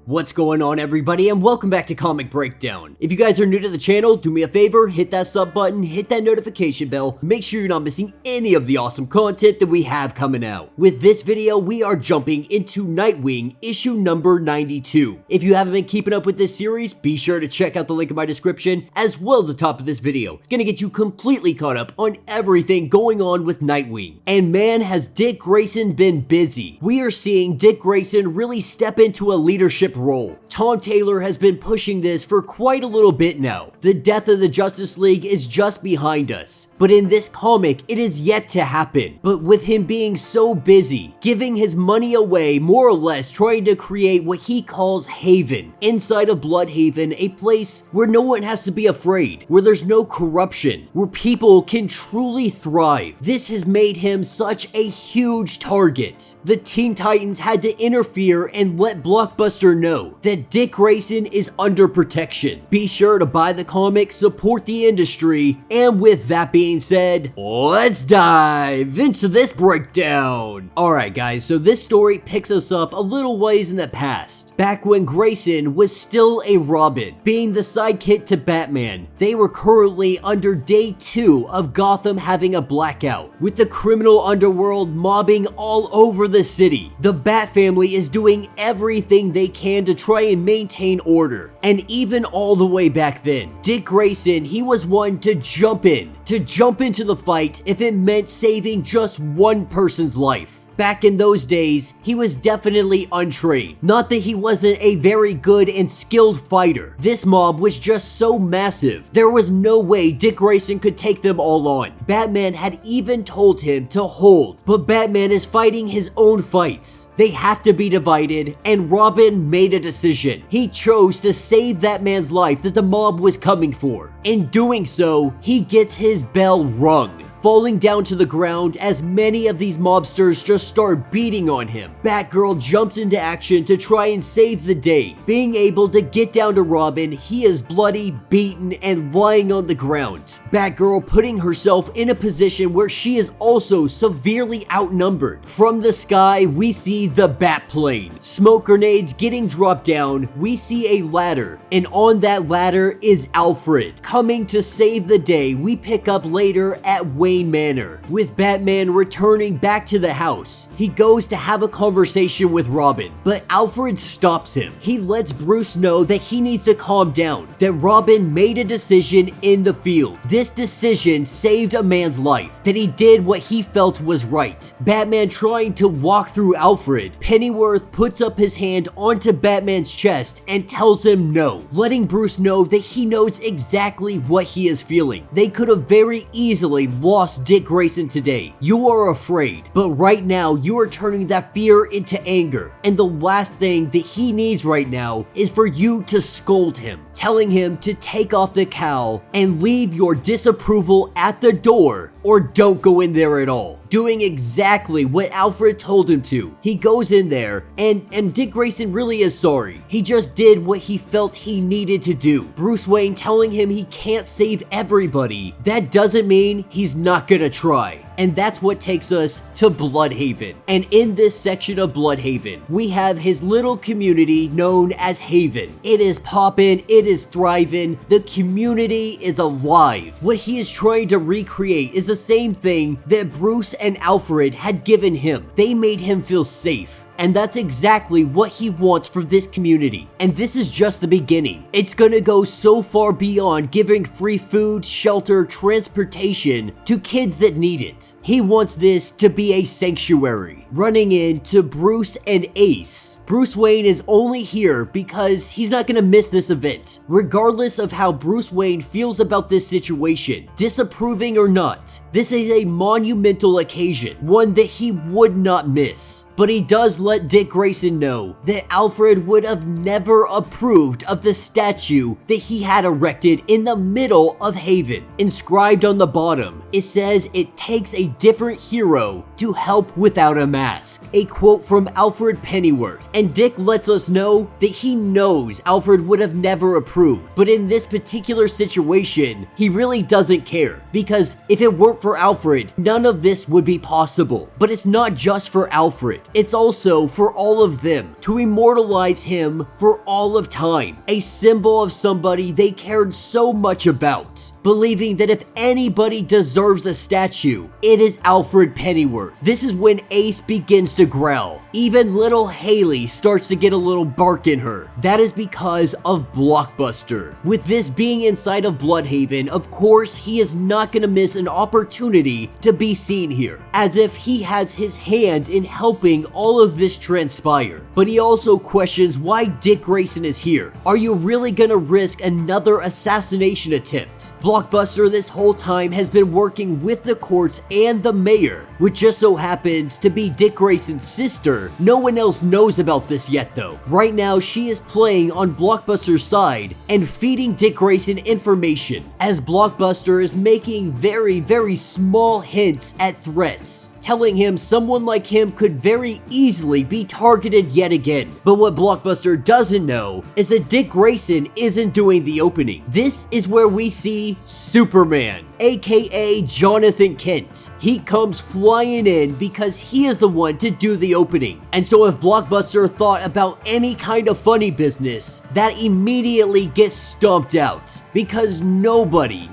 What's going on, everybody, and welcome back to Comic Breakdown. If you guys are new to the channel, do me a favor, hit that sub button, hit that notification bell, make sure you're not missing any of the awesome content that we have coming out. With this video, we are jumping into Nightwing issue number 92. If you haven't been keeping up with this series, be sure to check out the link in my description, as well as the top of this video. It's gonna get you completely caught up on everything going on with Nightwing. And man, has Dick Grayson been busy. We are seeing Dick Grayson really step into a leadership role. Tom Taylor has been pushing this for quite a little bit now. The death of the Justice League is just behind us, but in this comic, it is yet to happen. But with him being so busy, giving his money away, more or less trying to create what he calls Haven, inside of Blüdhaven, a place where no one has to be afraid, where there's no corruption, where people can truly thrive. This has made him such a huge target. The Teen Titans had to interfere and let Blockbuster know that Dick Grayson is under protection. Be sure to buy the comic, support the industry, and with that being said, let's dive into this breakdown. Alright guys, so this story picks us up a little ways in the past. Back when Grayson was still a Robin, being the sidekick to Batman, they were currently under day 2 of Gotham having a blackout, with the criminal underworld mobbing all over the city. The Bat family is doing everything they can to try and maintain order. And even all the way back then, Dick Grayson, he was one to jump into the fight if it meant saving just one person's life. Back in those days, he was definitely untrained. Not that he wasn't a very good and skilled fighter. This mob was just so massive, there was no way Dick Grayson could take them all on. Batman had even told him to hold, but Batman is fighting his own fights. They have to be divided, and Robin made a decision. He chose to save that man's life that the mob was coming for. In doing so, he gets his bell rung, falling down to the ground as many of these mobsters just start beating on him. Batgirl jumps into action to try and save the day. Being able to get down to Robin, he is bloody, beaten, and lying on the ground. Batgirl putting herself in a position where she is also severely outnumbered. From the sky, we see the Batplane. Smoke grenades getting dropped down, we see a ladder, and on that ladder is Alfred. Coming to save the day, we pick up later at Wayne Manor, with Batman returning back to the house. He goes to have a conversation with Robin, but Alfred stops him. He lets Bruce know that he needs to calm down, that Robin made a decision in the field. This decision saved a man's life, that he did what he felt was right. Batman trying to walk through Alfred, Pennyworth puts up his hand onto Batman's chest and tells him no, letting Bruce know that he knows exactly what he is feeling. They could have very easily lost Dick Grayson today. You are afraid, but right now you are turning that fear into anger. And the last thing that he needs right now is for you to scold him, telling him to take off the cowl and leave your disapproval at the door, or don't go in there at all. Doing exactly what Alfred told him to. He goes in there, and Dick Grayson really is sorry. He just did what he felt he needed to do. Bruce Wayne telling him he can't save everybody. That doesn't mean he's not gonna try. And that's what takes us to Blüdhaven. And in this section of Blüdhaven, we have his little community known as Haven. It is poppin', it is thriving, the community is alive. What he is trying to recreate is the same thing that Bruce and Alfred had given him. They made him feel safe. And that's exactly what he wants for this community. And this is just the beginning. It's gonna go so far beyond giving free food, shelter, transportation to kids that need it. He wants this to be a sanctuary. Running into Bruce and Ace. Bruce Wayne is only here because he's not gonna miss this event. Regardless of how Bruce Wayne feels about this situation, disapproving or not, this is a monumental occasion, one that he would not miss. But he does let Dick Grayson know that Alfred would have never approved of the statue that he had erected in the middle of Haven. Inscribed on the bottom, it says it takes a different hero to help without a mask. A quote from Alfred Pennyworth. And Dick lets us know that he knows Alfred would have never approved. But in this particular situation, he really doesn't care. Because if it weren't for Alfred, none of this would be possible. But it's not just for Alfred. It's also for all of them to immortalize him for all of time. A symbol of somebody they cared so much about, believing that if anybody deserves a statue, it is Alfred Pennyworth. This is when Ace begins to growl. Even little Haley starts to get a little bark in her. That is because of Blockbuster. With this being inside of Blüdhaven, of course, he is not going to miss an opportunity to be seen here, as if he has his hand in helping all of this transpire. But he also questions why Dick Grayson is here. Are you really going to risk another assassination attempt? Blockbuster this whole time has been working with the courts and the mayor, which just so happens to be Dick Grayson's sister. No one else knows about this yet though. Right now she is playing on Blockbuster's side and feeding Dick Grayson information, as Blockbuster is making very small hints at threats, telling him someone like him could very easily be targeted yet again. But what Blockbuster doesn't know is that Dick Grayson isn't doing the opening. This is where we see Superman, aka Jonathan Kent. He comes flying in because he is the one to do the opening. And so if Blockbuster thought about any kind of funny business, that immediately gets stomped out, because nobody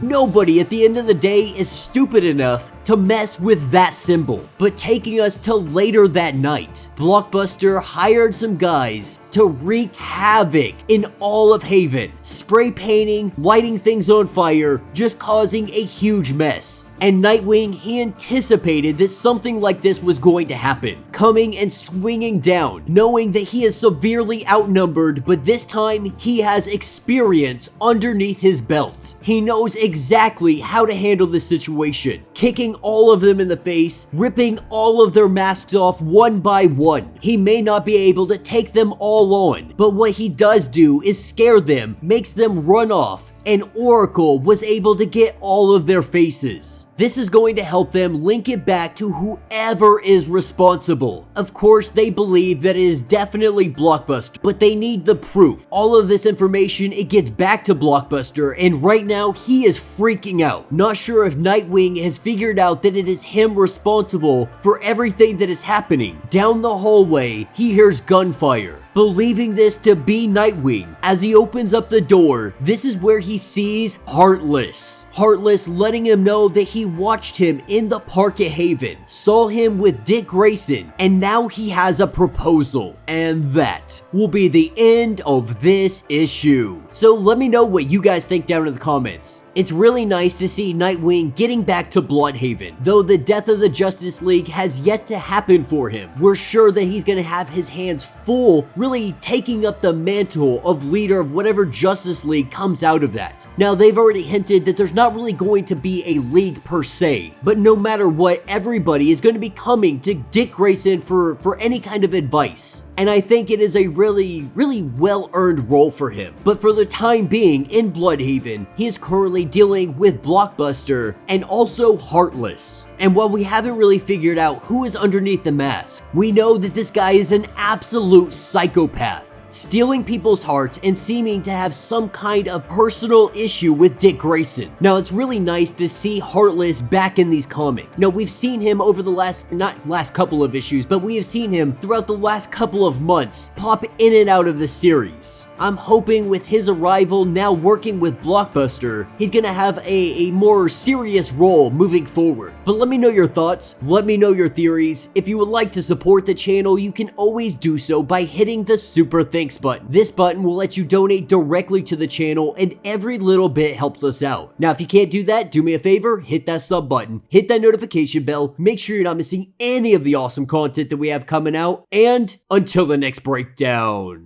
at the end of the day is stupid enough to mess with that symbol. But taking us to later that night, Blockbuster hired some guys to wreak havoc in all of Haven, spray painting, lighting things on fire, just causing a huge mess. And Nightwing, he anticipated that something like this was going to happen, coming and swinging down, knowing that he is severely outnumbered, but this time he has experience underneath his belt. He knows exactly how to handle this situation, kicking all of them in the face, ripping all of their masks off one by one. He may not be able to take them all on, but what he does do is scare them, makes them run off, and Oracle was able to get all of their faces. This is going to help them link it back to whoever is responsible. Of course, they believe that it is definitely Blockbuster, but they need the proof. All of this information, it gets back to Blockbuster, and right now he is freaking out. Not sure if Nightwing has figured out that it is him responsible for everything that is happening. Down the hallway, he hears gunfire. Believing this to be Nightwing, as he opens up the door, this is where he sees Heartless. Heartless letting him know that he watched him in the park at Haven, saw him with Dick Grayson, and now he has a proposal. And that will be the end of this issue. So let me know what you guys think down in the comments. It's really nice to see Nightwing getting back to Blüdhaven. Though the death of the Justice League has yet to happen for him, we're sure that he's going to have his hands full, really taking up the mantle of leader of whatever Justice League comes out of that. Now, they've already hinted that there's not really going to be a league per se, but no matter what, everybody is going to be coming to Dick Grayson for any kind of advice. And I think it is a really well-earned role for him. But for the time being, in Blüdhaven, he is currently dealing with Blockbuster and also Heartless. And while we haven't really figured out who is underneath the mask, we know that this guy is an absolute psychopath, stealing people's hearts and seeming to have some kind of personal issue with Dick Grayson. Now, it's really nice to see Heartless back in these comics. Now, we've seen him over the last couple of issues, but we have seen him throughout the last couple of months pop in and out of the series. I'm hoping with his arrival now working with Blockbuster, he's gonna have a more serious role moving forward. But let me know your thoughts, let me know your theories. If you would like to support the channel, you can always do so by hitting the Super Thanks button. This button will let you donate directly to the channel, and every little bit helps us out. Now, if you can't do that, do me a favor, hit that sub button, hit that notification bell, make sure you're not missing any of the awesome content that we have coming out, and until the next breakdown.